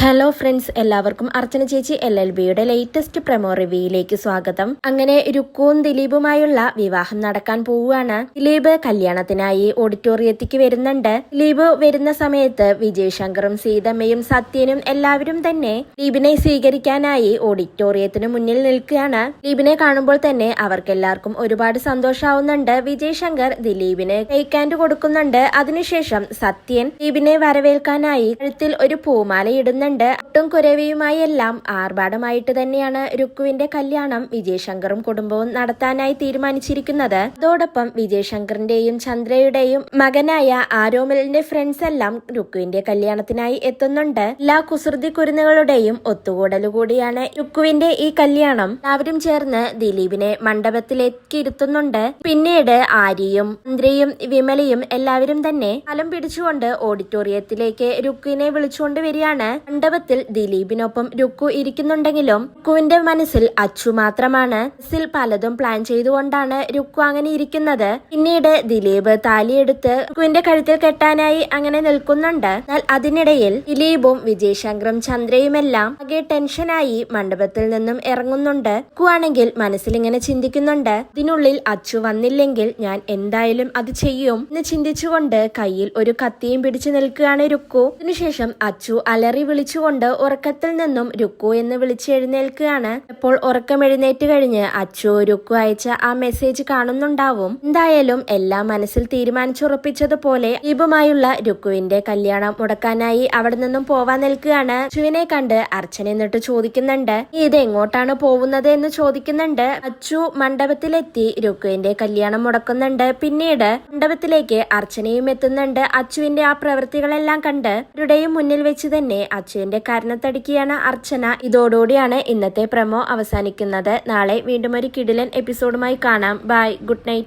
Hello friends, എല്ലാവർക്കും അർച്ചന ചേച്ചി LLBയുടെ latest promo റിവ്യൂയിലേക്ക് സ്വാഗതം. അങ്ങനെ രുക്കുവും ദിലീപുമായുള്ള വിവാഹം നടക്കാൻ പോവുകയാണ്. ദിലീപ് കല്യാണത്തിനായി ഓഡിറ്റോറിയത്തിലേക്ക് വരുന്നുണ്ട്. ദിലീപ് വരുന്ന സമയത്ത് വിജയ് ശങ്കറും സീതമ്മയും സത്യനും എല്ലാവരും തന്നെ ദിലീപിനെ സ്വീകരിക്കാനായി ഓഡിറ്റോറിയത്തിന് മുന്നിൽ നിൽക്കുകയാണ്. ദിലീപിനെ കാണുമ്പോൾ തന്നെ അവർക്കെല്ലാവർക്കും ഒരുപാട് സന്തോഷാവുന്നുണ്ട്. വിജയ് ശങ്കർ ദിലീപിന് കൈക്കാൻഡ് കൊടുക്കുന്നുണ്ട്. അതിനുശേഷം സത്യൻ ദിലീപിനെ വരവേൽക്കാനായി കഴുത്തിൽ ഒരു പൂമാല ഇടുന്നു. ഒട്ടും കുരവിയുമായി എല്ലാം ആർഭാടമായിട്ട് തന്നെയാണ് രുക്കുവിന്റെ കല്യാണം വിജയ് ശങ്കറും കുടുംബവും നടത്താനായി തീരുമാനിച്ചിരിക്കുന്നത്. അതോടൊപ്പം വിജയ് ശങ്കറിന്റെയും ചന്ദ്രയുടെയും മകനായ ആരോമലിന്റെ ഫ്രണ്ട്സ് എല്ലാം രുക്കുവിന്റെ കല്യാണത്തിനായി എത്തുന്നുണ്ട്. എല്ലാ കുസൃതി കുരുന്നുകളുടെയും ഒത്തുകൂടലുകൂടിയാണ് രുക്കുവിന്റെ ഈ കല്യാണം. എല്ലാവരും ചേർന്ന് ദിലീപിനെ മണ്ഡപത്തിലേക്ക് ഇരുത്തുന്നുണ്ട്. പിന്നീട് ആര്യയും ചന്ദ്രയും വിമലയും എല്ലാവരും തന്നെ ഫലം പിടിച്ചുകൊണ്ട് ഓഡിറ്റോറിയത്തിലേക്ക് രുക്കുവിനെ വിളിച്ചുകൊണ്ട് വരികയാണ്. മണ്ഡപത്തിൽ ദിലീപിനൊപ്പം രുക്കു ഇരിക്കുന്നുണ്ടെങ്കിലും രുക്കുവിന്റെ മനസ്സിൽ അച്ചു മാത്രമാണ്. മനസ്സിൽ പലതും പ്ലാൻ ചെയ്തുകൊണ്ടാണ് രുക്കു അങ്ങനെ ഇരിക്കുന്നത്. പിന്നീട് ദിലീപ് താലിയെടുത്ത് രുക്കുവിന്റെ കഴുത്തിൽ കെട്ടാനായി അങ്ങനെ നിൽക്കുന്നുണ്ട്. എന്നാൽ അതിനിടയിൽ ദിലീപും വിജയ് ശങ്കറും ചന്ദ്രയുമെല്ലാം ആകെ ടെൻഷനായി മണ്ഡപത്തിൽ നിന്നും ഇറങ്ങുന്നുണ്ട്. രുക്കു ആണെങ്കിൽ മനസ്സിൽ ഇങ്ങനെ ചിന്തിക്കുന്നുണ്ട്, ഇതിനുള്ളിൽ അച്ചു വന്നില്ലെങ്കിൽ ഞാൻ എന്തായാലും അത് ചെയ്യും എന്ന് ചിന്തിച്ചുകൊണ്ട് കയ്യിൽ ഒരു കത്തിയും പിടിച്ചു നിൽക്കുകയാണ് രുക്കു. അതിനുശേഷം അച്ചു അലറി വിളിച്ചുകൊണ്ട് ഉറക്കത്തിൽ നിന്നും രുക്കു എന്ന് വിളിച്ചെഴുന്നേൽക്കുകയാണ്. അപ്പോൾ ഉറക്കം എഴുന്നേറ്റ് കഴിഞ്ഞ് അച്ചു രുക്കു അയച്ച ആ മെസ്സേജ് കാണുന്നുണ്ടാവും. എന്തായാലും എല്ലാം മനസ്സിൽ തീരുമാനിച്ചുറപ്പിച്ചതുപോലെ ദീപുമായുള്ള രുക്കുവിന്റെ കല്യാണം മുടക്കാനായി അവിടെ നിന്നും പോവാൻ നിൽക്കുകയാണ്. അച്ചുവിനെ കണ്ട് അർച്ചന എന്നിട്ട് ചോദിക്കുന്നുണ്ട്, ഇത് എങ്ങോട്ടാണ് പോകുന്നത് എന്ന് ചോദിക്കുന്നുണ്ട്. അച്ചു മണ്ഡപത്തിലെത്തി രുക്കുവിന്റെ കല്യാണം മുടക്കുന്നുണ്ട്. പിന്നീട് മണ്ഡപത്തിലേക്ക് അർച്ചനയും എത്തുന്നുണ്ട്. അച്ചുവിന്റെ ആ പ്രവൃത്തികളെല്ലാം കണ്ട് അവരുടെയും മുന്നിൽ വെച്ച് തന്നെ അച്ചുവിന്റെ കരണത്തടിക്കുകയാണ് അർച്ചന. ഇതോടുകൂടിയാണ് ഇന്നത്തെ പ്രൊമോ അവസാനിക്കുന്നത്. നാളെ വീണ്ടും ഒരു കിടിലൻ എപ്പിസോഡുമായി കാണാം. Bye, good night.